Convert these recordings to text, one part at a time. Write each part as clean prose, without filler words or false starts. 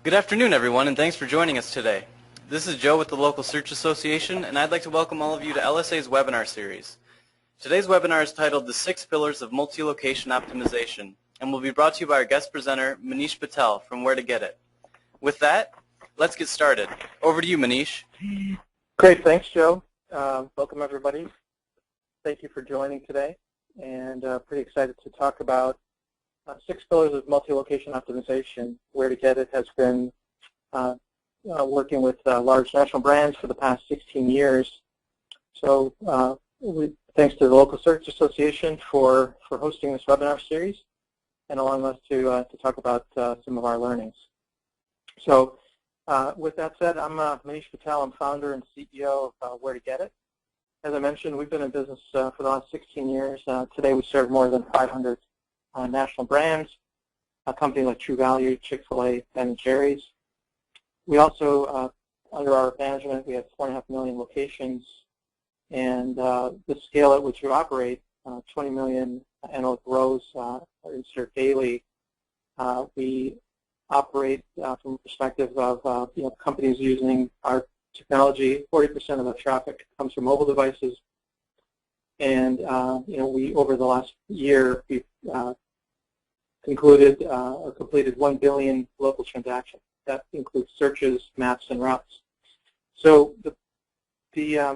Good afternoon, everyone, and thanks for joining us today. This is Joe with the Local Search Association, and I'd like to welcome all of you to LSA's webinar series. Today's webinar is titled The 6 Pillars of Multi-Location Optimization, and will be brought to you by our guest presenter, Manish Patel from Where2Getit. With that, let's get started. Over to you, Manish. Great, thanks, Joe. Welcome, everybody. Thank you for joining today, and pretty excited to talk about 6 pillars of multi-location optimization. Where2Getit has been working with large national brands for the past 16 years. So thanks to the Local Search Association for hosting this webinar series and allowing us to talk about some of our learnings. So with that said, I'm Manish Patel. I'm founder and CEO of Where2Getit. As I mentioned, we've been in business for the last 16 years. Today we serve more than 500 national brands, a company like True Value, Chick-fil-A, Ben & Jerry's. We also, under our management, we have 4.5 million locations, and the scale at which we operate, 20 million annual grows are inserted daily. We operate from the perspective of companies using our technology. 40% of the traffic comes from mobile devices, and we over the last year we've concluded or completed 1 billion local transactions. That includes searches, maps, and routes. So the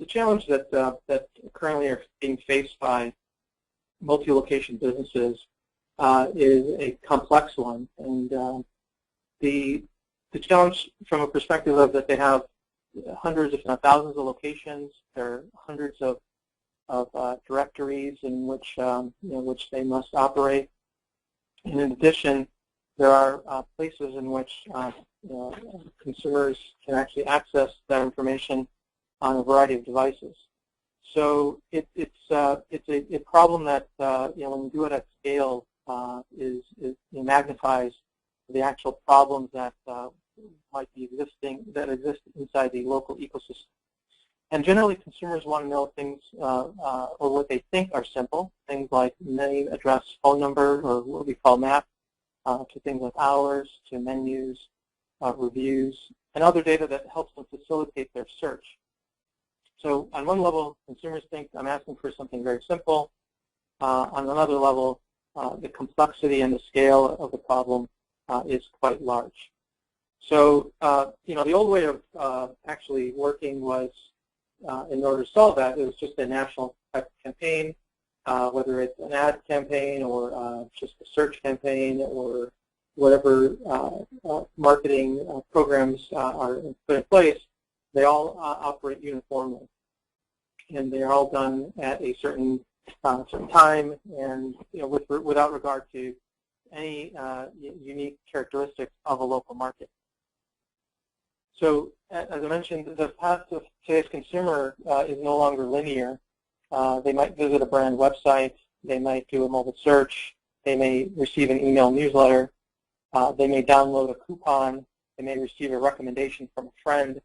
challenge that currently are being faced by multi-location businesses is a complex one, and the challenge from a perspective of that they have hundreds, if not thousands, of locations. There are hundreds of directories in which which they must operate. And in addition, there are places in which consumers can actually access that information on a variety of devices. So it's a problem that when you do it at scale is magnifies the actual problems that might be exist inside the local ecosystem. And generally, consumers want to know things or what they think are simple, things like name, address, phone number, or what we call map, to things like hours, to menus, reviews, and other data that helps them facilitate their search. So on one level, consumers think I'm asking for something very simple. On another level, the complexity and the scale of the problem is quite large. So the old way of actually working was, in order to solve that, it was just a national type of campaign, whether it's an ad campaign or just a search campaign or whatever marketing programs are put in place. They all operate uniformly, and they are all done at a certain time, and without regard to any unique characteristics of a local market. So, as I mentioned, the path of today's consumer is no longer linear. They might visit a brand website, they might do a mobile search, they may receive an email newsletter, they may download a coupon, they may receive a recommendation from a friend.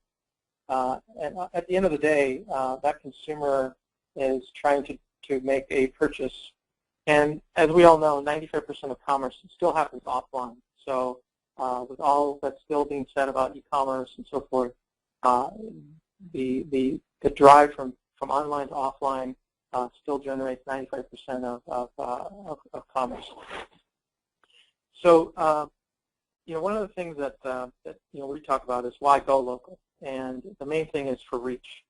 And at the end of the day, that consumer is trying to make a purchase. And as we all know, 95% of commerce still happens offline. So with all that's still being said about e-commerce and so forth, the drive from online to offline still generates 95% of commerce. So one of the things that we talk about is why go local, and the main thing is for reach.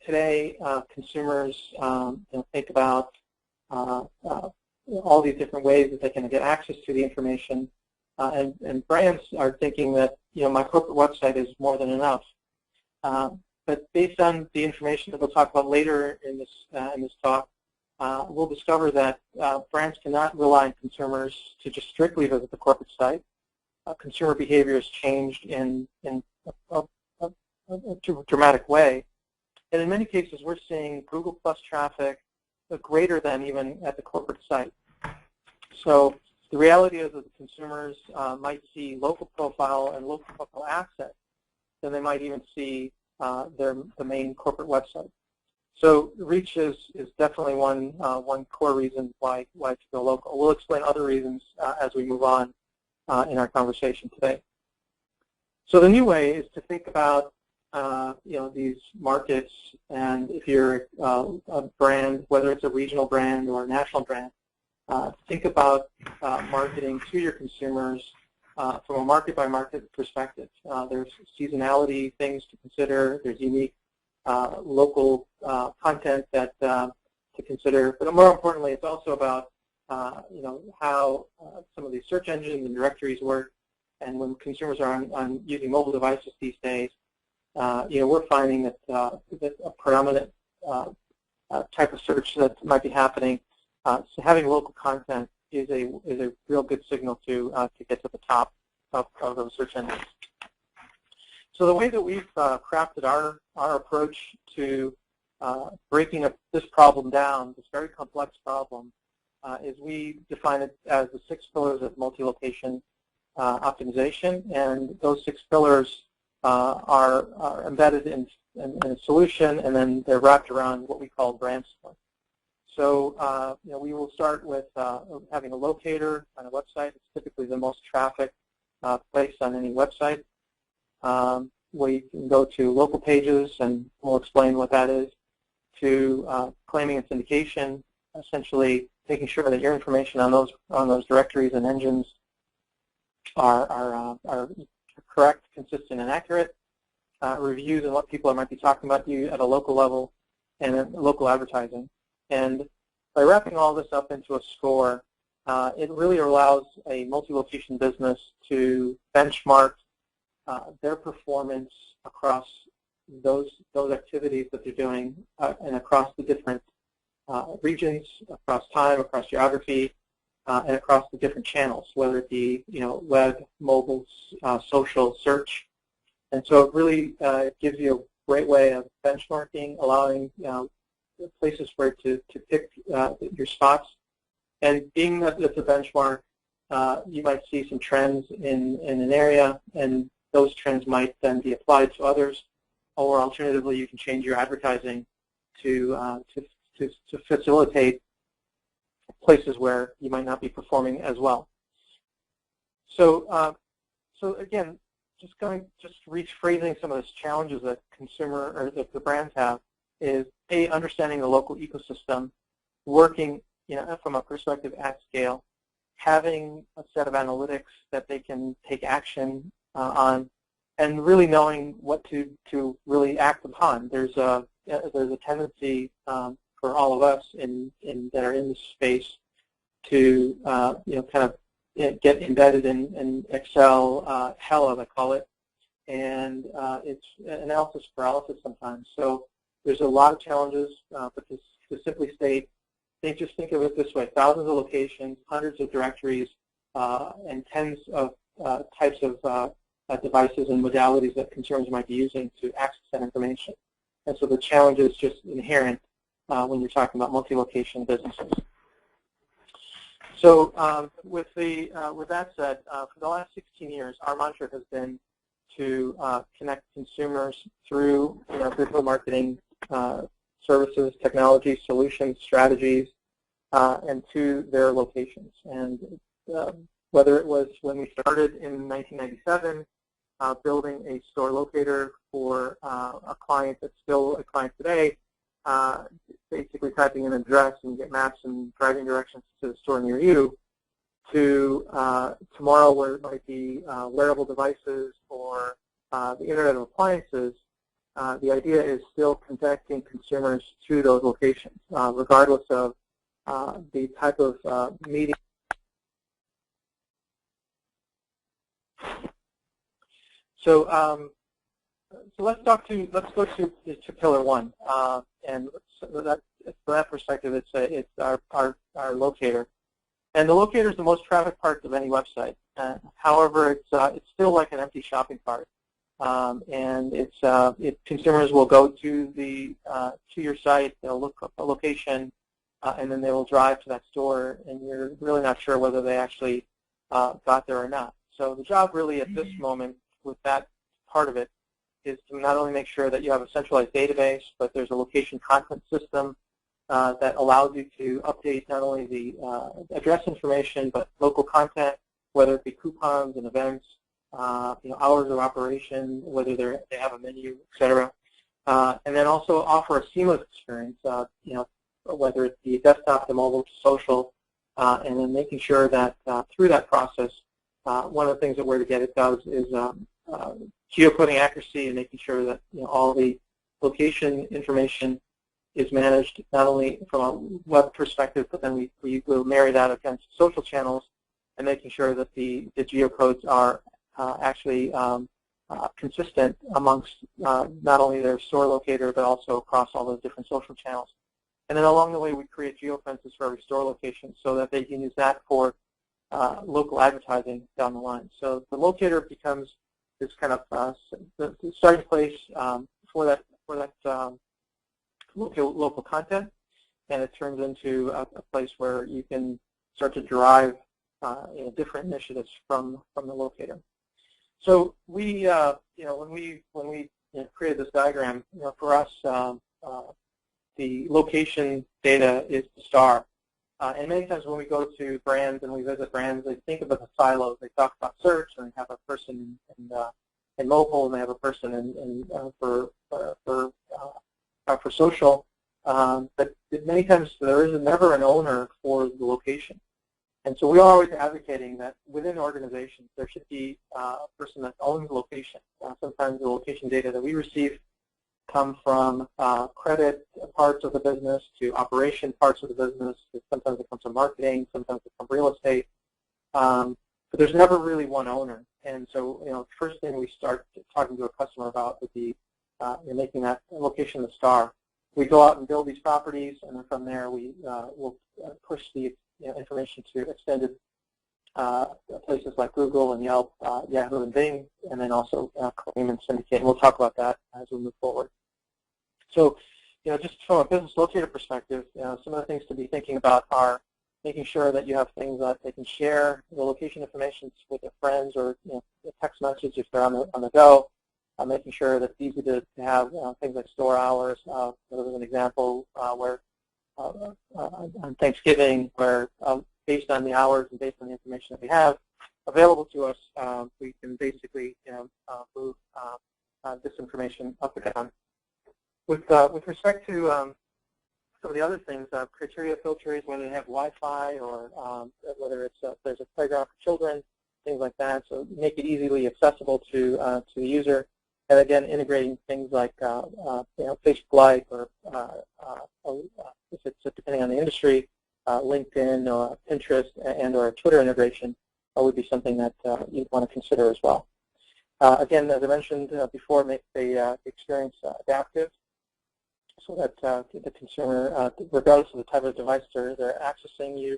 Today, consumers think about all these different ways that they can get access to the information. And brands are thinking that my corporate website is more than enough. But based on the information that we'll talk about later in this talk, we'll discover that brands cannot rely on consumers to just strictly visit the corporate site. Consumer behavior has changed in a dramatic way, and in many cases we're seeing Google Plus traffic greater than even at the corporate site. So the reality is that the consumers might see local profile and local profile assets than they might even see the main corporate website. So reach is definitely one core reason why to go local. We'll explain other reasons as we move on. in our conversation today. So the new way is to think about these markets, and if you're a brand, whether it's a regional brand or a national brand, think about marketing to your consumers from a market-by-market perspective. There's seasonality things to consider. There's unique local content that to consider. But more importantly, it's also about how some of these search engines and directories work. And when consumers are on using mobile devices these days, we're finding that that a predominant type of search that might be happening. So having local content is a real good signal to get to the top of those search engines. So the way that we've crafted our approach to breaking this problem down, this very complex problem, is we define it as the 6 pillars of multi-location optimization, and those 6 pillars are embedded in a solution, and then they're wrapped around what we call brand split. So we will start with having a locator on a website. It's typically the most trafficked place on any website. We can go to local pages, and we'll explain what that is, to claiming and syndication, essentially making sure that your information on those directories and engines are correct, consistent, and accurate. Reviews and what people might be talking about you at a local level, and then local advertising. And by wrapping all this up into a score, it really allows a multi-location business to benchmark their performance across those activities that they're doing, and across the different regions, across time, across geography, and across the different channels, whether it be web, mobile, social, search. And so it really gives you a great way of benchmarking, allowing places where to pick your spots. And being that it's a benchmark, you might see some trends in an area, and those trends might then be applied to others. Or alternatively, you can change your advertising to facilitate places where you might not be performing as well. So, so again, just rephrasing some of those challenges that that the brands have is understanding the local ecosystem, working from a perspective at scale, having a set of analytics that they can take action on, and really knowing what to really act upon. There's a tendency for all of us that are in this space to kind of get embedded in Excel hell, as I call it, and it's analysis paralysis sometimes. So there's a lot of challenges, but to simply state, just think of it this way: thousands of locations, hundreds of directories, and tens of types of devices and modalities that consumers might be using to access that information. And so the challenge is just inherent when you're talking about multi-location businesses. So with that said, for the last 16 years, our mantra has been to connect consumers through digital marketing services, technology, solutions, strategies, and to their locations. And whether it was when we started in 1997, building a store locator for a client that's still a client today, basically typing in an address and get maps and driving directions to the store near you, to tomorrow where it might be wearable devices or the Internet of Appliances. The idea is still connecting consumers to those locations, regardless of the type of meeting. So, so let's go to pillar one, and from that perspective, it's our locator, and the locator is the most trafficked part of any website. However, it's still like an empty shopping cart, and consumers will go to your site, they'll look up a location, and then they will drive to that store, and you're really not sure whether they actually got there or not. So the job really at this moment with that part of it is to not only make sure that you have a centralized database, but there's a location content system that allows you to update not only the address information, but local content, whether it be coupons and events, hours of operation, whether they have a menu, etc. And then also offer a seamless experience, whether it be desktop to mobile to social, and then making sure that through that process, one of the things that Where2Getit does is geocoding accuracy and making sure that all the location information is managed not only from a web perspective, but then we will marry that against social channels and making sure that the geocodes are actually consistent amongst not only their store locator, but also across all those different social channels. And then along the way, we create geofences for every store location so that they can use that for local advertising down the line. So the locator becomes this kind of the starting place for that local content, and it turns into a place where you can start to derive different initiatives from the locator. So we, when we created this diagram, for us, the location data is the star. And many times when we go to brands and we visit brands, they think about the silos. They talk about search, and they have a person in mobile, and they have a person for social. But many times there is never an owner for the location. And so we are always advocating that within organizations there should be a person that owns the location. Sometimes the location data that we receive come from credit parts of the business to operation parts of the business. Sometimes it comes from marketing, sometimes it comes from real estate. But there's never really one owner. And so, the first thing we start talking to a customer about would be making that location the star. We go out and build these properties, and then from there we will push the information to extended places like Google and Yelp, Yahoo and Bing, and then also claim and syndicate. And we'll talk about that as we move forward. So, just from a business locator perspective, some of the things to be thinking about are making sure that you have things that they can share the location information with their friends, or a text message if they're on the go. Making sure that it's easy to have things like store hours. There was an example where on Thanksgiving, where based on the hours and based on the information that we have available to us, we can basically move this information up or down. With respect to some of the other things, criteria filters, whether they have Wi-Fi or whether it's there's a playground for children, things like that. So make it easily accessible to the user. And again, integrating things like Facebook Live, or if it's depending on the industry, LinkedIn or Pinterest and/or Twitter integration would be something that you'd want to consider as well. Again, as I mentioned before, make the experience adaptive, so that the consumer, regardless of the type of device they're accessing you,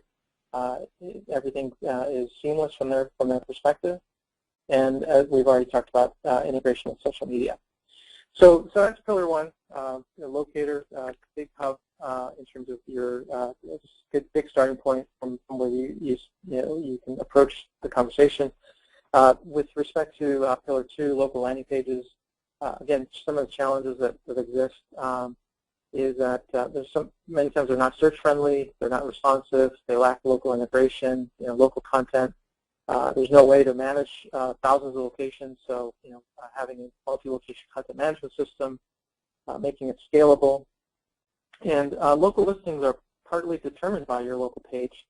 everything is seamless from their perspective. And as we've already talked about, integration with social media. So that's pillar one, locator, big hub in terms of your big starting point from where you can approach the conversation. With respect to pillar two, local landing pages, again, some of the challenges that exist is that many times they're not search friendly, they're not responsive, they lack local integration, local content. There's no way to manage thousands of locations, so having a multi-location content management system, making it scalable. And local listings are partly determined by your local page,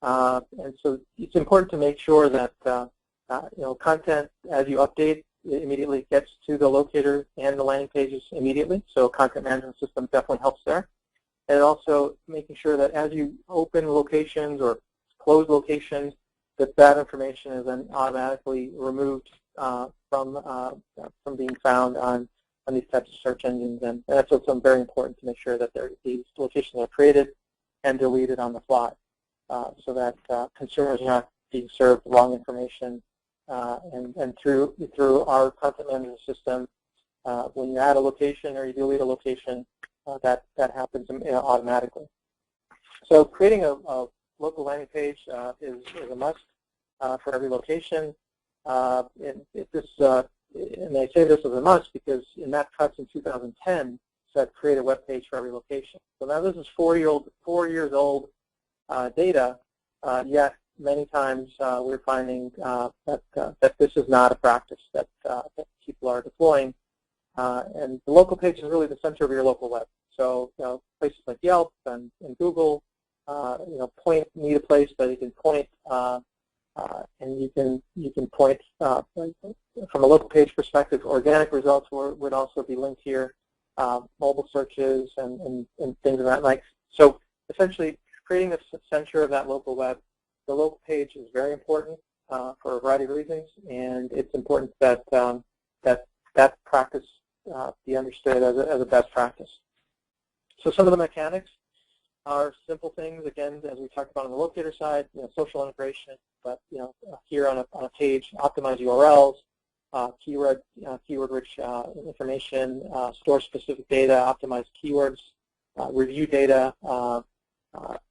and so it's important to make sure that content, as you update, it immediately gets to the locator and the landing pages immediately. So content management system definitely helps there. And also making sure that as you open locations or close locations, that information is then automatically removed from being found on these types of search engines, and that's also very important to make sure that these locations are created and deleted on the fly, so that consumers are not being served wrong information. And through our content management system, when you add a location or you delete a location, that happens automatically. So creating a local landing page is a must for every location. And I say this as a must because in that cuts in 2010 said create a web page for every location. So now this is 4 years old data, yet many times we're finding that this is not a practice that people are deploying. And the local page is really the center of your local web. So places like Yelp and Google, need a place that you can point, and you can point from a local page perspective. Organic results would also be linked here, mobile searches and things of that like. So essentially, creating the center of that local web, the local page is very important for a variety of reasons, and it's important that that practice be understood as a best practice. So some of the mechanics are simple things. Again, as we talked about on the Locator side, social integration. But here on a page, optimize URLs, keyword-rich information, store specific data, optimize keywords, review data,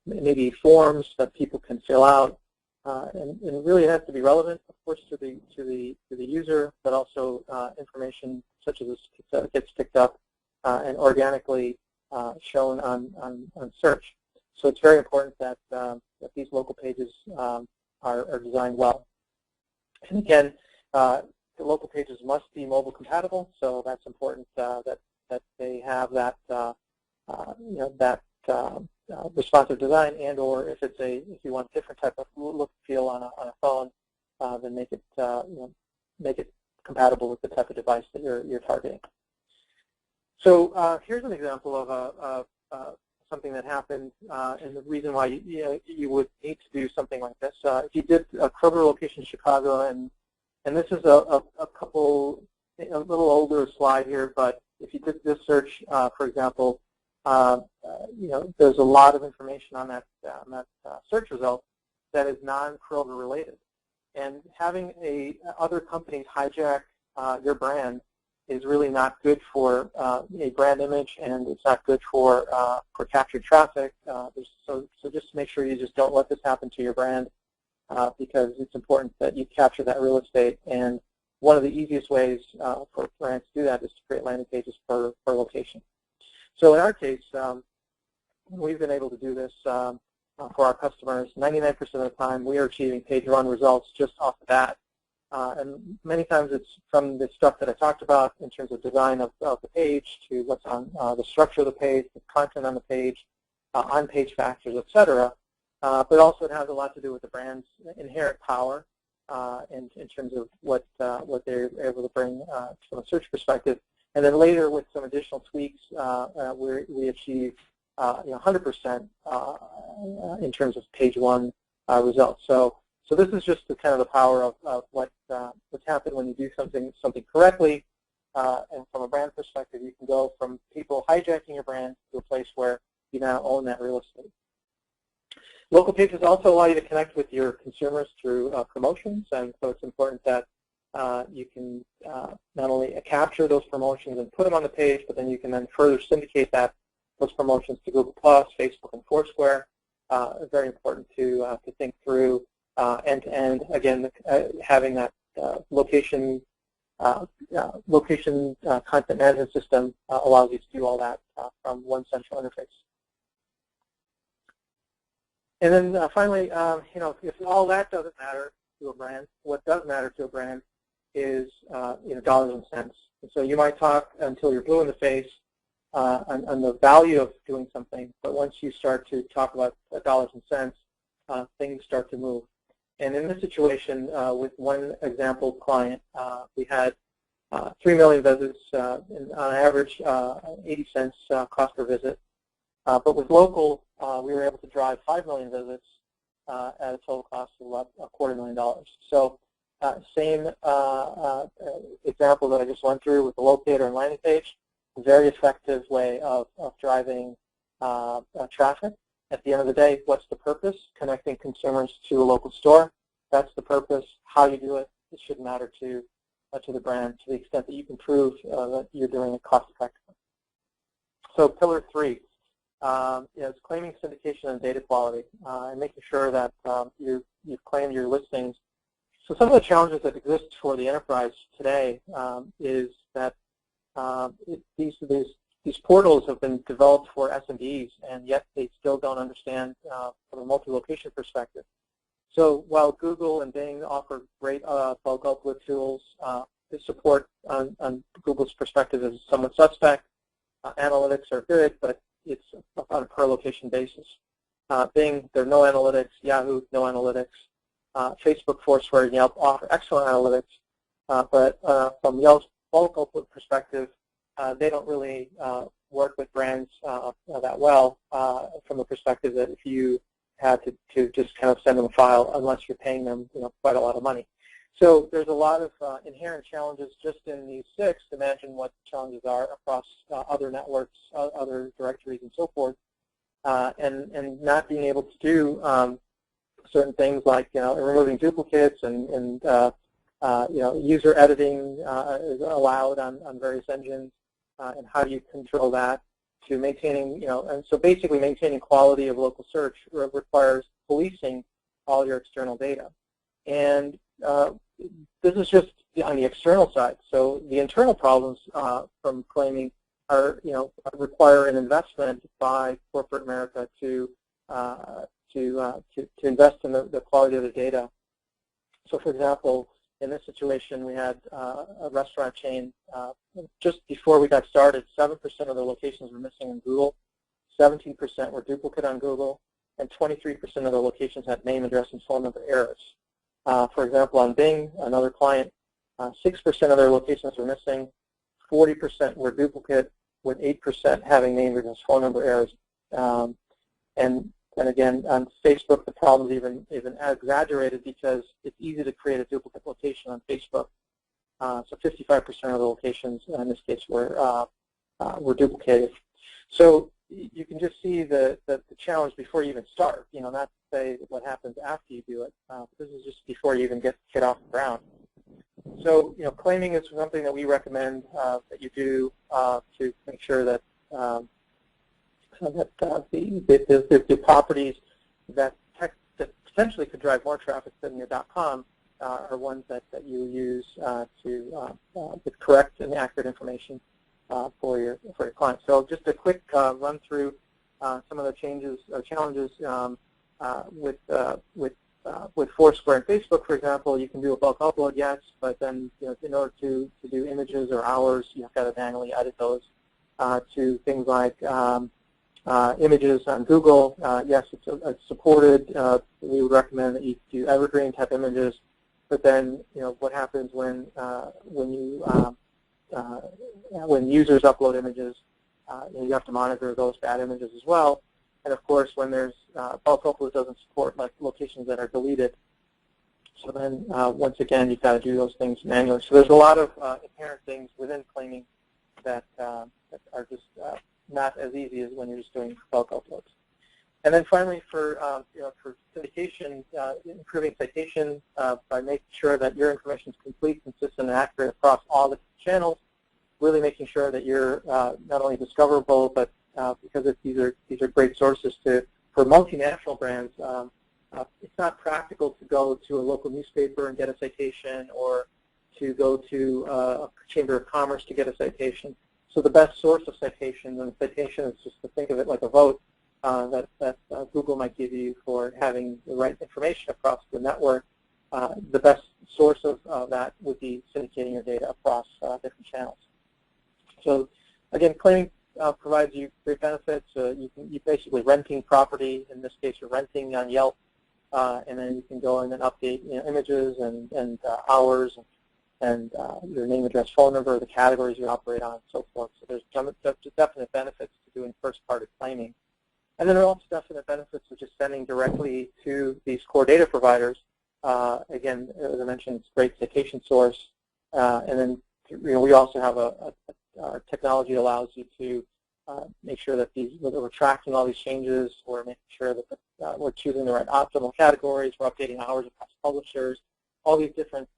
maybe forms that people can fill out, and really it has to be relevant, of course, to the user, but also information such as this gets picked up and organically shown on search. So it's very important that these local pages are designed well. And again, the local pages must be mobile compatible, so that's important that they have that responsive design, and/or if you want a different type of look and feel on a phone, then make it compatible with the type of device that you're targeting. So here's an example of something that happened, and the reason why you would need to do something like this. If you did a Kroger location in Chicago, and this is a little older slide here, but if you did this search, for example, there's a lot of information on that search result that is non-Kroger related, and having other companies hijack your brand is really not good for a brand image, and it's not good for captured traffic. So just make sure you just don't let this happen to your brand, because it's important that you capture that real estate. And one of the easiest ways for brands to do that is to create landing pages per location. So in our case, we've been able to do this for our customers. 99% of the time, we are achieving page run results just off the bat. And many times it's from the stuff that I talked about in terms of design of the page to what's on the structure of the page, the content on the page, on-page factors, etc. But also it has a lot to do with the brand's inherent power in terms of what they're able to bring from a search perspective. And then later, with some additional tweaks, we achieve 100% in terms of page one results. So this is just the kind of the power of what's happened when you do something correctly. And from a brand perspective, you can go from people hijacking your brand to a place where you now own that real estate. Local pages also allow you to connect with your consumers through promotions, and so it's important that you can not only capture those promotions and put them on the page, but then you can then further syndicate those promotions to Google+, Facebook, and Foursquare. Very important to think through end-to-end. Again, having that location content management system allows you to do all that from one central interface. And then finally, if all that doesn't matter to a brand, what does matter to a brand is dollars and cents. And so you might talk until you're blue in the face on the value of doing something, but once you start to talk about dollars and cents, things start to move. And in this situation, with one example client, we had 3 million visits, and on average 80 cents cost per visit. But with local, we were able to drive 5 million visits at a total cost of about $250,000. So same example that I just went through with the Locator and landing page, very effective way of driving traffic. At the end of the day, what's the purpose? Connecting consumers to a local store. That's the purpose. How you do it, it shouldn't matter to the brand, to the extent that you can prove that you're doing it cost effectively. So pillar 3 is claiming syndication and data quality, and making sure that you've claimed your listings. So some of the challenges that exist for the enterprise today is that these portals have been developed for SMBs, and yet they still don't understand from a multi-location perspective. So while Google and Bing offer great bulk upload tools, the support on Google's perspective is somewhat suspect. Analytics are good, but it's on a per location basis. Bing, there are no analytics. Yahoo, no analytics. Facebook, Foursquare, and Yelp offer excellent analytics, but from Yelp's bulk upload perspective, they don't really work with brands that well from the perspective that if you had to just kind of send them a file unless you're paying them quite a lot of money. So there's a lot of inherent challenges just in these 6. Imagine what challenges are across other networks, other directories, and so forth, and not being able to do certain things like removing duplicates and user editing is allowed on various engines, and how do you control that? To maintaining, and so basically maintaining quality of local search requires policing all your external data. And this is just on the external side. So the internal problems from claiming are, require an investment by corporate America to invest in the quality of the data. So for example, in this situation, we had a restaurant chain. Just before we got started, 7% of the locations were missing in Google, 17% were duplicate on Google, and 23% of the locations had name, address, and phone number errors. For example, on Bing, another client, 6% of their locations were missing, 40% were duplicate, with 8% having name, address, phone number errors. And again, on Facebook, the problem is even exaggerated because it's easy to create a duplicate location on Facebook. So 55% of the locations in this case were duplicated. So you can just see the challenge before you even start. Not to say what happens after you do it. This is just before you even get off the ground. So claiming is something that we recommend that you do to make sure that the properties that potentially could drive more traffic than your .com are ones that you use with correct and accurate information for your clients. So just a quick run through some of the changes or challenges with Foursquare and Facebook, for example. You can do a bulk upload, yes, but then in order to do images or hours, you've got to manually edit those. To things like images on Google, yes, it's supported. We would recommend that you do evergreen type images, but then what happens when users upload images, you have to monitor those bad images as well. And of course, when there's bulk upload doesn't support like locations that are deleted. So then once again, you've got to do those things manually. So there's a lot of inherent things within claiming that are just not as easy as when you're just doing bulk uploads. And then finally, for syndication, improving citation by making sure that your information is complete, consistent, and accurate across all the channels. Really making sure that you're not only discoverable, but because these are great sources for multinational brands. It's not practical to go to a local newspaper and get a citation, or to go to a Chamber of Commerce to get a citation. So the best source of citation, and citation is just to think of it like a vote that Google might give you for having the right information across the network. The best source of that would be syndicating your data across different channels. So again, claiming provides you great benefits. You basically renting property. In this case, you're renting on Yelp, and then you can go in and update images and hours and your name, address, phone number, the categories you operate on, and so forth. So there's definite benefits to doing first-party claiming. And then there are also definite benefits of just sending directly to these core data providers. Again, as I mentioned, it's a great citation source. And then we also have our technology allows you to make sure that whether we're tracking all these changes, we're making sure that we're choosing the right optimal categories, we're updating hours across publishers. All these different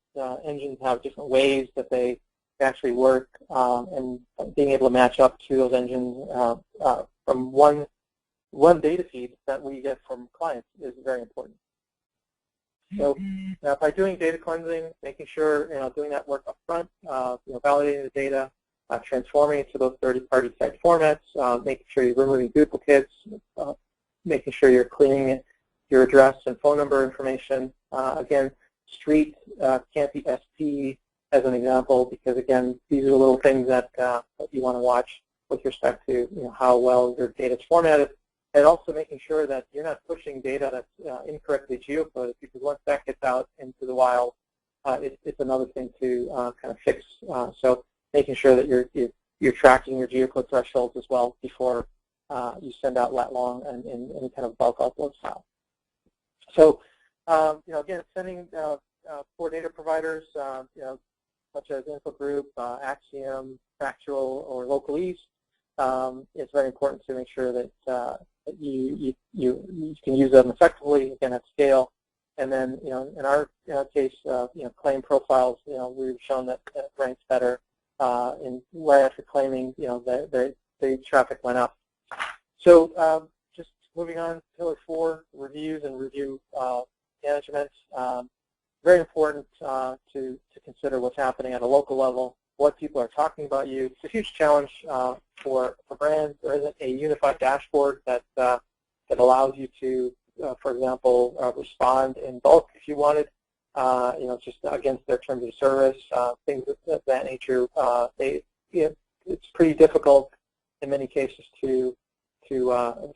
engines have different ways that they actually work, and being able to match up to those engines from one data feed that we get from clients is very important. So by doing data cleansing, making sure doing that work up front, validating the data, transforming it to those third-party site formats, making sure you're removing duplicates, making sure you're cleaning it your address and phone number information. Again, street can't be ST as an example, because again, these are little things that you want to watch with respect to how well your data is formatted, and also making sure that you're not pushing data that's incorrectly geocoded, because once that gets out into the wild, it's another thing to kind of fix. So making sure that you're tracking your geocode thresholds as well before you send out lat long and any kind of bulk upload file. So again, sending for data providers, such as Info Group, Axiom, Factual, or Local East, it's very important to make sure that you can use them effectively, again, at scale. And then, in our case, claim profiles, we've shown that it ranks better. Right after claiming, the traffic went up. So just moving on, Pillar 4, reviews and review management. Very important to consider what's happening at a local level, what people are talking about you. It's a huge challenge for brands. There isn't a unified dashboard that allows you to, for example, respond in bulk if you wanted, just against their terms of service, things of that nature. It's pretty difficult in many cases to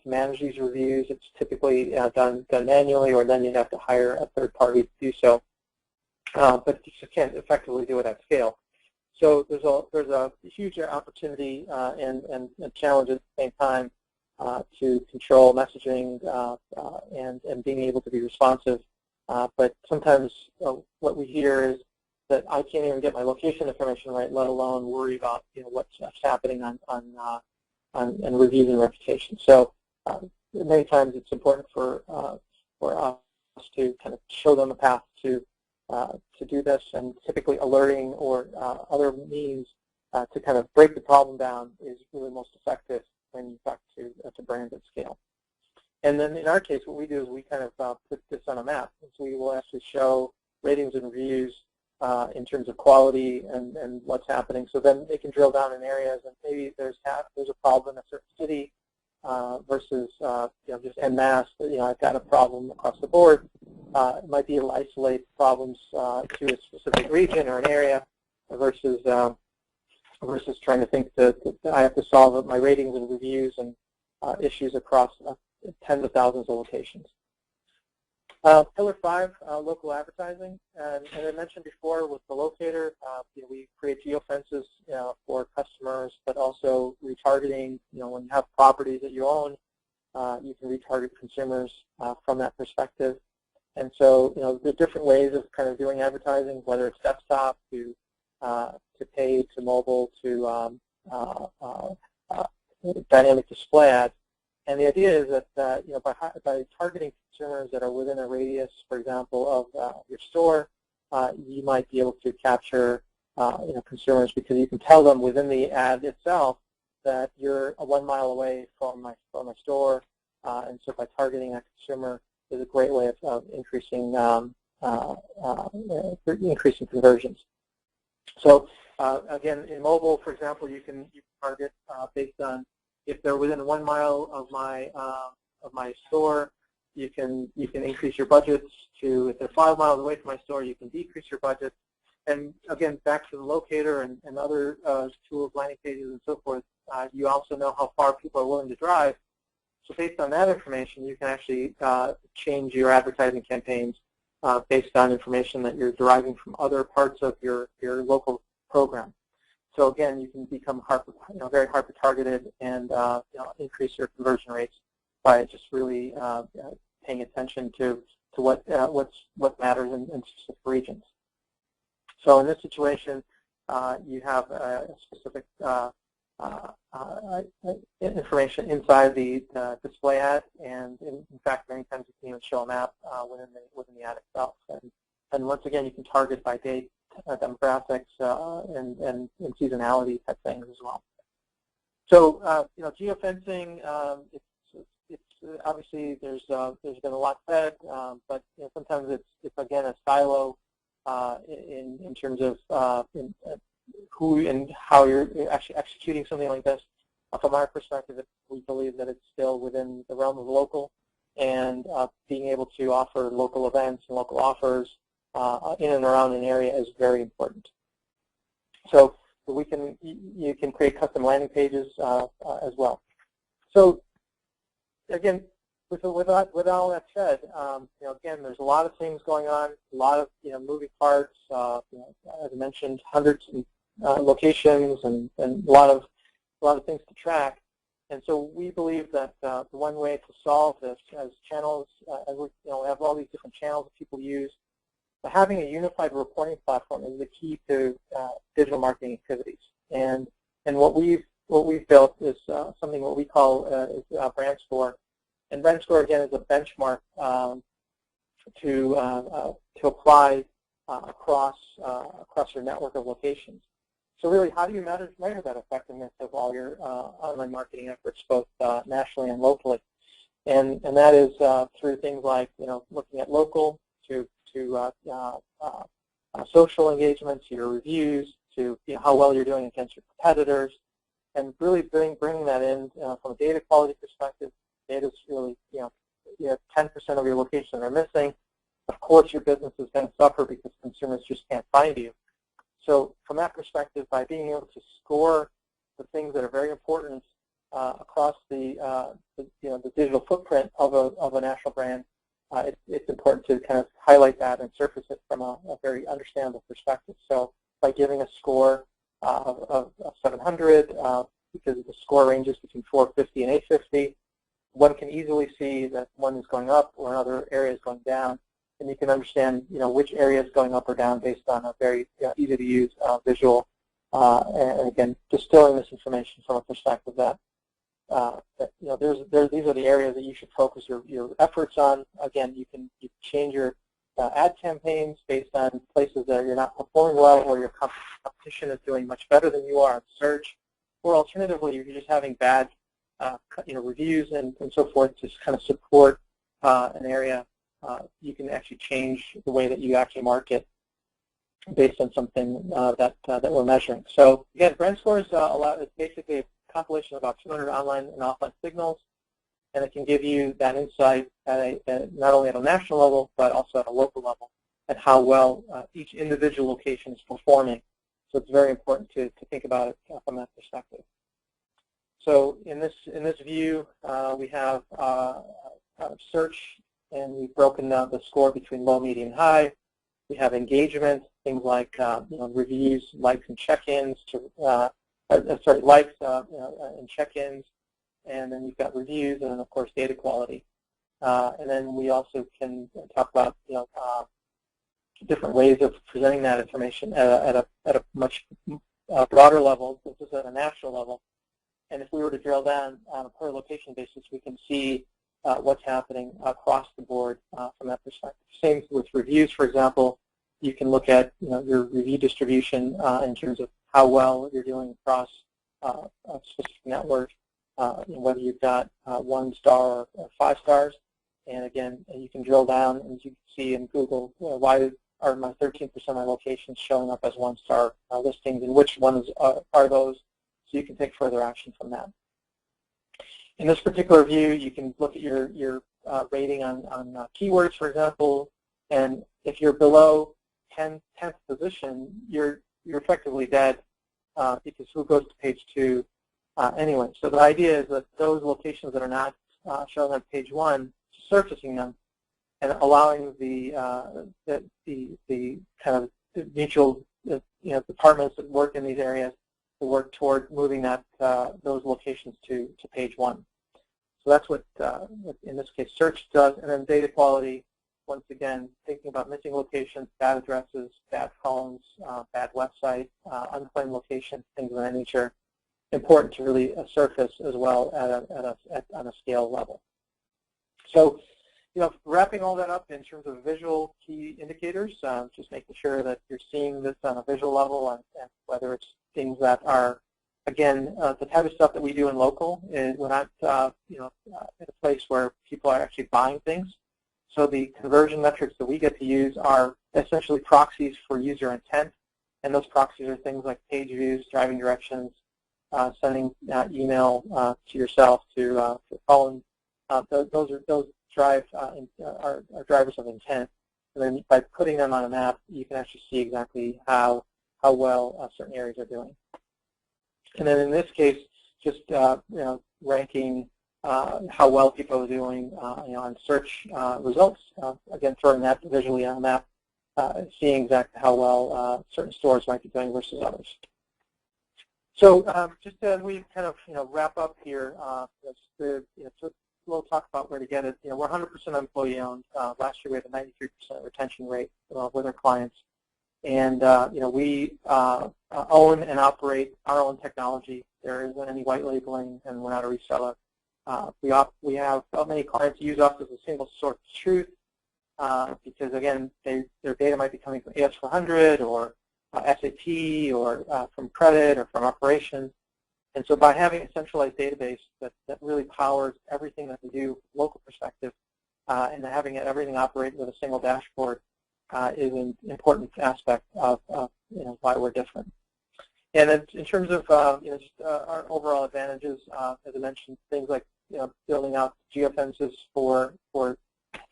manage these reviews. It's typically done manually, or then you'd have to hire a third party to do so. But you just can't effectively do it at scale. So there's a huge opportunity and challenge at the same time to control messaging and being able to be responsive. But sometimes what we hear is that I can't even get my location information right, let alone worry about what's happening on reviews and reputation. So many times it's important for us to kind of show them a path to do this, and typically alerting or other means to kind of break the problem down is really most effective when you talk to brands at scale. And then in our case, what we do is we kind of put this on a map. So we will actually show ratings and reviews in terms of quality and what's happening. So then they can drill down in areas, and maybe there's a problem in a certain city versus just en masse. I've got a problem across the board. It might be able to isolate problems to a specific region or an area versus trying to think that I have to solve my ratings and reviews and issues across tens of thousands of locations. Pillar 5, local advertising. And I mentioned before with the Locator, we create geofences for customers, but also retargeting. When you have properties that you own, you can retarget consumers from that perspective. And so, there are different ways of kind of doing advertising, whether it's desktop to paid to mobile to dynamic display ads. And the idea is that by targeting consumers that are within a radius, for example, of your store, you might be able to capture consumers, because you can tell them within the ad itself that you're 1 mile away from my store, and so by targeting that consumer is a great way of increasing conversions. So again, in mobile, for example, you can target based on if they're within 1 mile of my store. You can increase your budgets to, if they're 5 miles away from my store, you can decrease your budget. And again, back to the Locator and other tools, landing pages, and so forth, you also know how far people are willing to drive. So based on that information, you can actually change your advertising campaigns based on information that you're deriving from other parts of your local program. So again, you can become very hyper-targeted and increase your conversion rates by just really paying attention to what matters in specific regions. So in this situation, you have a specific information inside the display ad, and in fact, many times you can even show a map within the ad itself. And once again, you can target by date, demographics, and seasonality type things as well. So geofencing, it's obviously there's been a lot said, but sometimes it's again a silo in terms of who and how you're actually executing something like this. From our perspective, we believe that it's still within the realm of local. and being able to offer local events and local offers in and around an area is very important. So you can create custom landing pages as well. So again, with all that said, again, there's a lot of things going on, a lot of moving parts. As I mentioned, hundreds of locations and a lot of things to track. And so we believe that the one way to solve this, as channels, as we have all these different channels that people use, having a unified reporting platform is the key to digital marketing activities. And what we've built is something what we call is brand score. And brand score again is a benchmark to apply across your network of locations. So really, how do you measure that effectiveness of all your online marketing efforts, both nationally and locally? And that is through things like looking at local to social engagement, to your reviews, to how well you're doing against your competitors, and really bringing that in from a data quality perspective. Data is really 10% of your locations are missing. Of course, your business is going to suffer because consumers just can't find you. So from that perspective, by being able to score the things that are very important across the digital footprint of a national brand, it's important to kind of highlight that and surface it from a very understandable perspective. So by giving a score of 700, because the score ranges between 450 and 850, one can easily see that one is going up or another area is going down. And you can understand, which area is going up or down based on a very easy-to-use visual. And again, distilling this information from a perspective that these are the areas that you should focus your efforts on. Again, you can change your ad campaigns based on places that you're not performing well, or your competition is doing much better than you are in search, or alternatively, you're just having bad reviews and so forth to kind of support an area. You can actually change the way that you actually market based on something that we're measuring. So again, brand score is basically a compilation of about 200 online and offline signals, and it can give you that insight not only at a national level but also at a local level, and how well each individual location is performing. So it's very important to think about it from that perspective. So in this view, we have search, and we've broken down the score between low, medium, high. We have engagement, things like reviews, likes, and check-ins. Likes and check-ins, and then you've got reviews, and then of course data quality. And then we also can talk about different ways of presenting that information at a much broader level, just at a national level. And if we were to drill down on a per location basis, we can see what's happening across the board from that perspective. Same with reviews, for example. You can look at your review distribution in terms of how well you're doing across a specific network, whether you've got 1 star or 5 stars. And again, you can drill down, and you can see in Google, why are my 13% of my locations showing up as 1-star listings, and which ones are those, so you can take further action from that. In this particular view, you can look at your rating on keywords, for example, and if you're below 10th position, you're effectively dead because who goes to page 2 anyway. So the idea is that those locations that are not showing on page 1, surfacing them and allowing the kind of mutual departments that work in these areas to work toward moving those locations to page 1. So that's what in this case search does. And then data quality, once again, thinking about missing locations, bad addresses, bad phones, bad website, unclaimed locations, things of that nature, important to really surface as well on a scale level. So, wrapping all that up in terms of visual key indicators, just making sure that you're seeing this on a visual level, and whether it's things that are, again, the type of stuff that we do in local. We're not, in a place where people are actually buying things. So the conversion metrics that we get to use are essentially proxies for user intent, and those proxies are things like page views, driving directions, sending email to yourself, to phone. Those drive are drivers of intent. And then by putting them on a map, you can actually see exactly how well certain areas are doing. And then in this case, just ranking how well people are doing on search results. Again, throwing that visually on a map, seeing exactly how well certain stores might be doing versus others. So just as we kind of wrap up here, we'll talk about Where2Getit. We're 100% employee-owned. Last year we had a 93% retention rate with our clients, and we own and operate our own technology. There isn't any white labeling, and we're not a reseller. We have many clients use us as a single source of truth because, again, their data might be coming from AS400 or SAP or from credit or from operations. And so by having a centralized database that really powers everything that we do from a local perspective and having everything operate with a single dashboard is an important aspect of why we're different. And in terms of just our overall advantages, as I mentioned, things like building out geofences for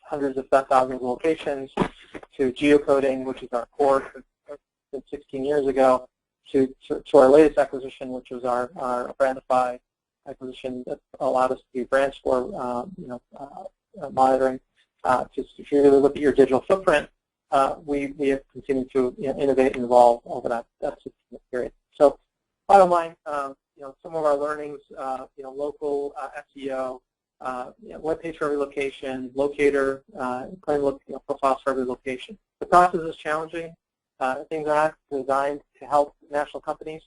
hundreds of thousands of locations, to geocoding, which is our core since 16 years ago, to our latest acquisition, which was our Brandify acquisition that allowed us to do brand score monitoring. If you really look at your digital footprint, we have continued to innovate and evolve over that 16-year period. So, bottom line, some of our learnings, local SEO, web page for every location, Locator, profiles for every location. The process is challenging. Things are not designed to help national companies,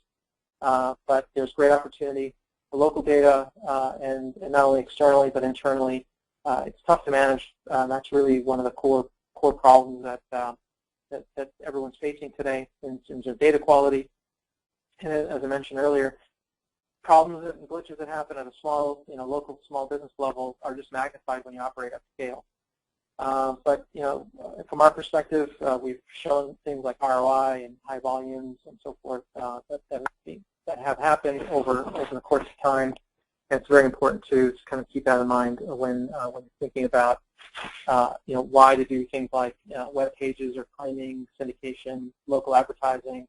but there's great opportunity for local data, and not only externally but internally. It's tough to manage. That's really one of the core problems that everyone's facing today in terms of data quality. And as I mentioned earlier, problems and glitches that happen at a small, local small business level are just magnified when you operate at scale. But from our perspective, we've shown things like ROI and high volumes and so forth that have happened over the course of time. And it's very important to kind of keep that in mind when thinking about why to do things like web pages or claiming, syndication, local advertising,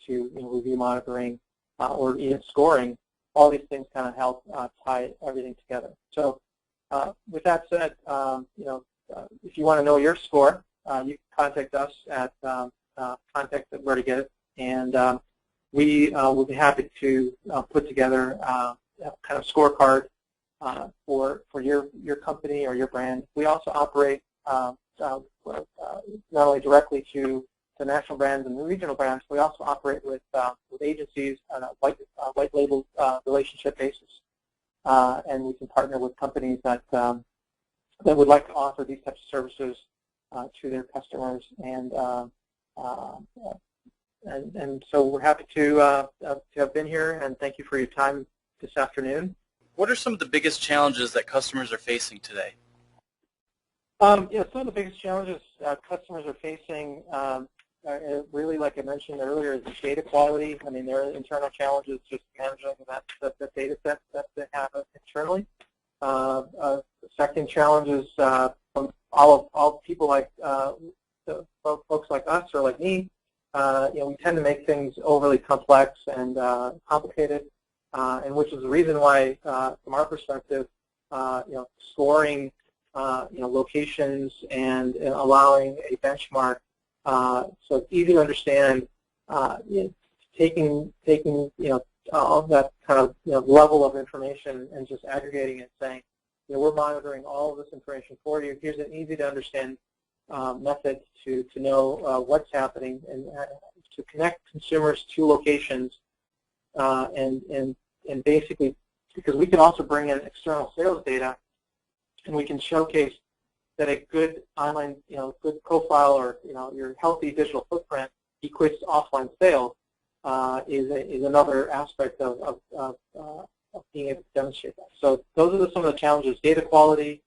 to review monitoring, or even scoring. All these things kind of help tie everything together. So with that said, if you want to know your score, you can contact us at contact@Where2Getit, and we will be happy to put together kind of scorecard for your company or your brand. We also operate not only directly to national brands and regional brands, we also operate with agencies on a white label relationship basis, and we can partner with companies that would like to offer these types of services to their customers, and so we're happy to have been here, and thank you for your time this afternoon. What are some of the biggest challenges that customers are facing today? Some of the biggest challenges customers are facing, really, like I mentioned earlier, is the data quality. I mean, there are internal challenges just managing the data set that they have internally. The second challenge is from all people like folks like us or like me. We tend to make things overly complex and complicated, and which is the reason why, from our perspective, scoring locations and allowing a benchmark so it's easy to understand, taking all of that kind of level of information and just aggregating it, saying, we're monitoring all of this information for you. Here's an easy to understand method to know what's happening and to connect consumers to locations, and basically, because we can also bring in external sales data, and we can showcase that a good online, good profile, or your healthy digital footprint equates to offline sales is another aspect of being able to demonstrate that. So those are some of the challenges: data quality,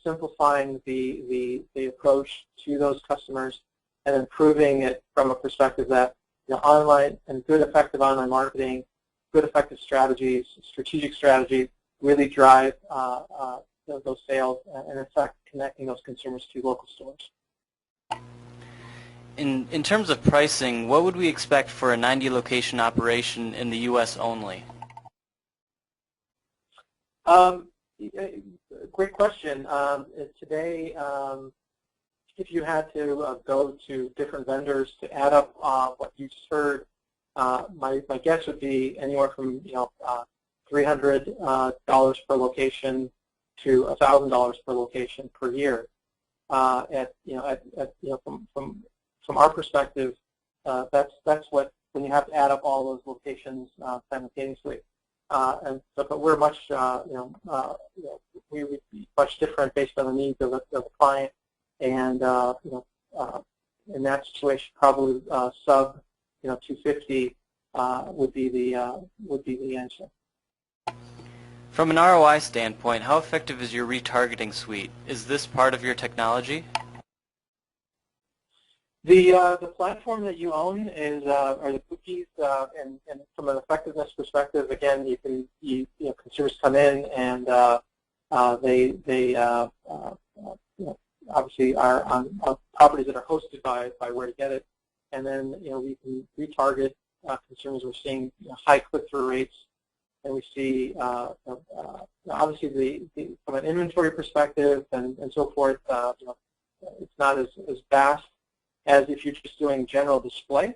simplifying the approach to those customers, and improving it from a perspective that online and good effective online marketing, good effective strategies, strategic strategies really drive those sales, and in fact connecting those consumers to local stores. In terms of pricing, what would we expect for a 90-location operation in the U.S. only? Great question. Today, if you had to go to different vendors to add up what you just heard, my guess would be anywhere from $300 per location to $1,000 per location per year. From our perspective, that's what, when you have to add up all those locations simultaneously. But we're much, we would be much different based on the needs of the client, and in that situation, probably sub, 250 would be the answer. From an ROI standpoint, how effective is your retargeting suite? Is this part of your technology? The platform that you own are the cookies, and from an effectiveness perspective, again, consumers come in and they obviously are on properties that are hosted by Where2Getit, and then we can retarget consumers. We're seeing high click-through rates, and we see obviously from an inventory perspective and so forth, it's not as vast as if you're just doing general display,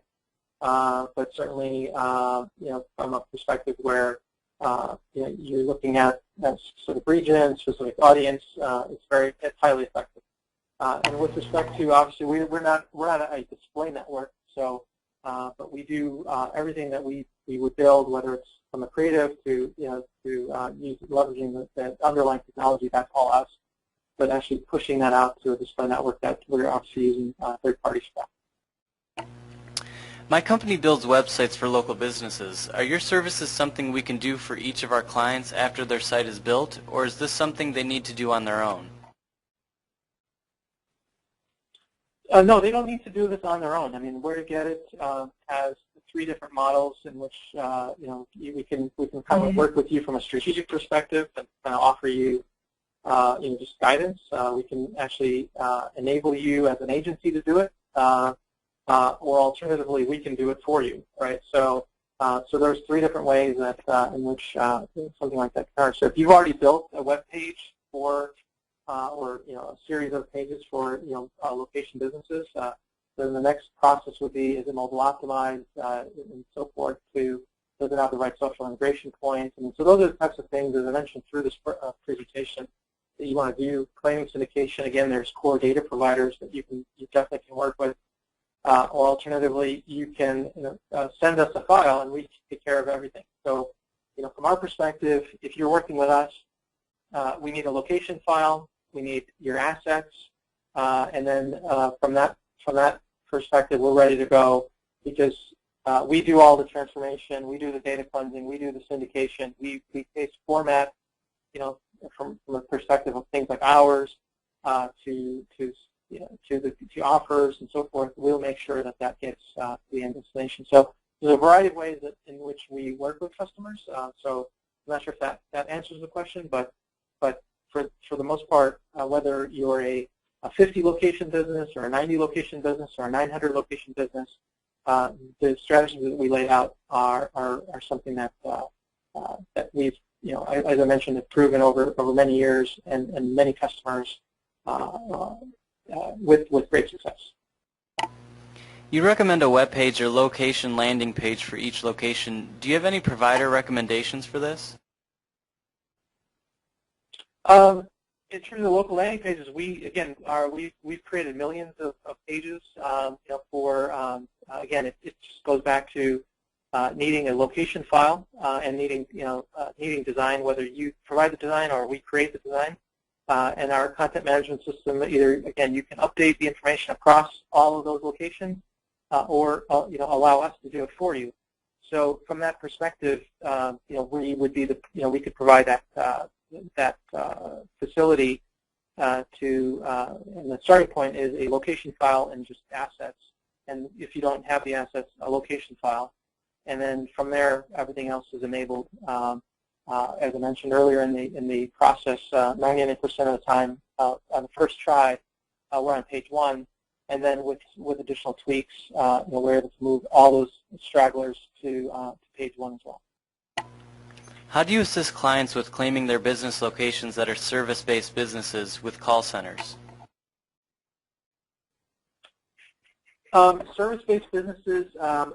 but certainly, from a perspective where you're looking at specific region, specific audience, it's highly effective. And with respect to, obviously, we're not a display network, so but we do everything that we would build, whether it's from a creative to leveraging the underlying technology. That's all us. But actually pushing that out to a display network that we're obviously using third-party stuff. My company builds websites for local businesses. Are your services something we can do for each of our clients after their site is built, or is this something they need to do on their own? No, they don't need to do this on their own. I mean, Where2Getit has 3 different models in which we can kind of work with you from a strategic perspective and kind of offer you just guidance. We can actually enable you as an agency to do it, or alternatively, we can do it for you, right? So there's 3 different ways that in which something like that can occur. So if you've already built a web page for, or a series of pages for location businesses, then the next process would be, is it mobile optimized and so forth, does it have the right social integration points? And so those are the types of things, as I mentioned through this presentation, that you want to do. Claiming syndication, again, there's core data providers that you definitely can work with, or alternatively, you can send us a file and we can take care of everything. So, from our perspective, if you're working with us, we need a location file, we need your assets, and then from that perspective, we're ready to go, because we do all the transformation, we do the data cleansing, we do the syndication, we format, from the perspective of things like hours to offers and so forth. We'll make sure that gets to the end destination. So there's a variety of ways in which we work with customers. So I'm not sure if that answers the question, but for the most part, whether you're a 50 location business or a 90 location business or a 900 location business, the strategies that we laid out are something that we've, as I mentioned, have proven over many years and many customers with great success. You recommend a web page or location landing page for each location. Do you have any provider recommendations for this? In terms of local landing pages, we've created millions of pages. Again, it just goes back to needing a location file and needing design, whether you provide the design or we create the design. And our content management system, again, you can update the information across all of those locations, or allow us to do it for you. So from that perspective, we would be we could provide that facility and the starting point is a location file and just assets. And if you don't have the assets, a location file. And then from there, everything else is enabled. As I mentioned earlier in the process, 99% of the time on the first try, we're on page 1, and then with additional tweaks, we're able to move all those stragglers to page 1 as well. How do you assist clients with claiming their business locations that are service-based businesses with call centers? Service-based businesses,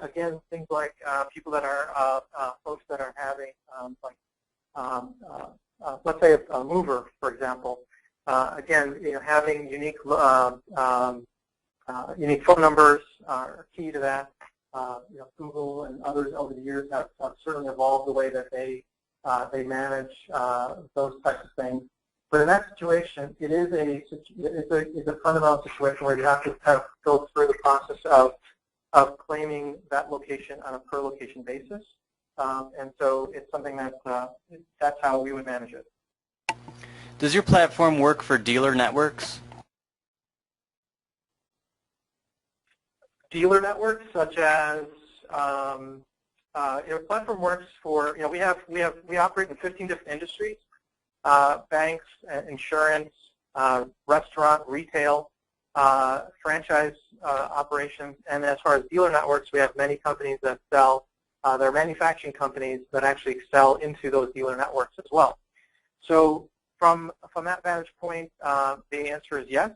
again, things like people that are folks that are having, let's say a mover, for example. Again, having unique unique phone numbers are key to that. Google and others over the years have certainly evolved the way that they manage those types of things. But in that situation, it is a fundamental situation where you have to kind of go through the process of claiming that location on a per location basis. And so it's something that that's how we would manage it. Does your platform work for dealer networks? Dealer networks, such as platform works for we operate in 15 different industries: banks, insurance, restaurant, retail, franchise operations, and as far as dealer networks, we have many companies that sell. They're manufacturing companies that actually sell into those dealer networks as well. So from that vantage point, the answer is yes.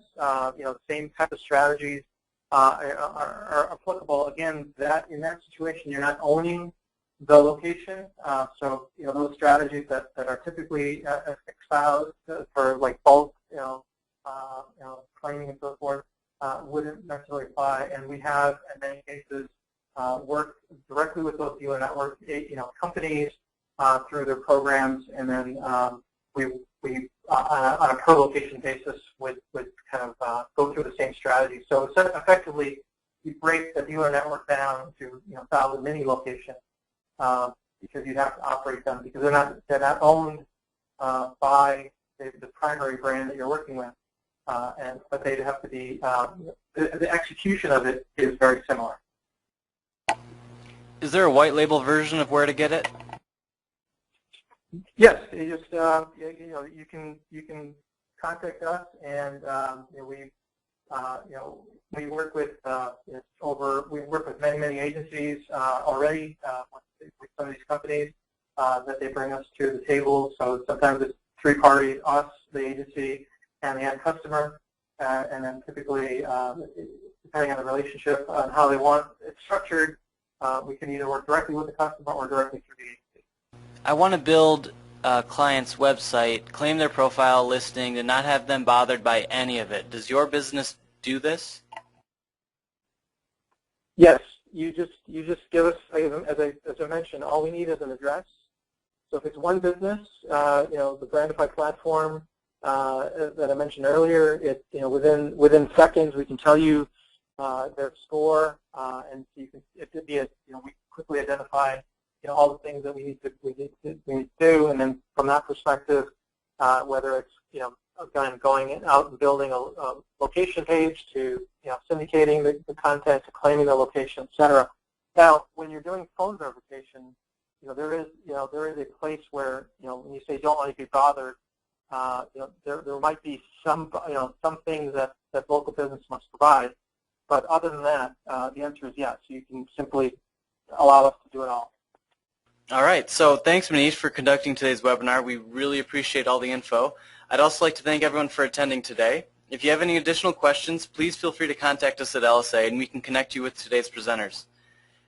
Same type of strategies are applicable. Again, in that situation, you're not owning the location. So those strategies that are typically espoused for like bulk, claiming and so forth, wouldn't necessarily apply. And we have, in many cases, worked directly with those dealer network companies through their programs, and then we on a per location basis would kind of go through the same strategy. So effectively, you break the dealer network down to 1,000 mini locations because you'd have to operate them because they're not owned by the primary brand that you're working with, but they'd have to be the execution of it is very similar. Is there a white label version of Where2Getit? Yes, you just you can contact us, and we work with many agencies already with some of these companies that they bring us to the table. So sometimes it's 3 parties: us, the agency, and the end customer, and then typically depending on the relationship and how they want it structured, we can either work directly with the customer or directly through the agency. I want to build a client's website, claim their profile listing, and not have them bothered by any of it. Does your business do this? Yes, you just give us, as I mentioned, all we need is an address. So if it's one business, the Brandify platform that I mentioned earlier, within seconds we can tell you their score, and you can we quickly identify all the things that we need to do, and then from that perspective, whether it's again going out and building a location page to syndicating the content to claiming the location, etc. Now, when you're doing phone verification, there is a place where when you say don't want to be bothered, there might be some things that local business must provide, but other than that, the answer is yes. You can simply allow us to do it all. All right, so thanks, Manish, for conducting today's webinar. We really appreciate all the info. I'd also like to thank everyone for attending today. If you have any additional questions, please feel free to contact us at LSA, and we can connect you with today's presenters.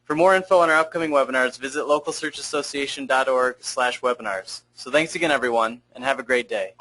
For more info on our upcoming webinars, visit localsearchassociation.org/webinars. So thanks again, everyone, and have a great day.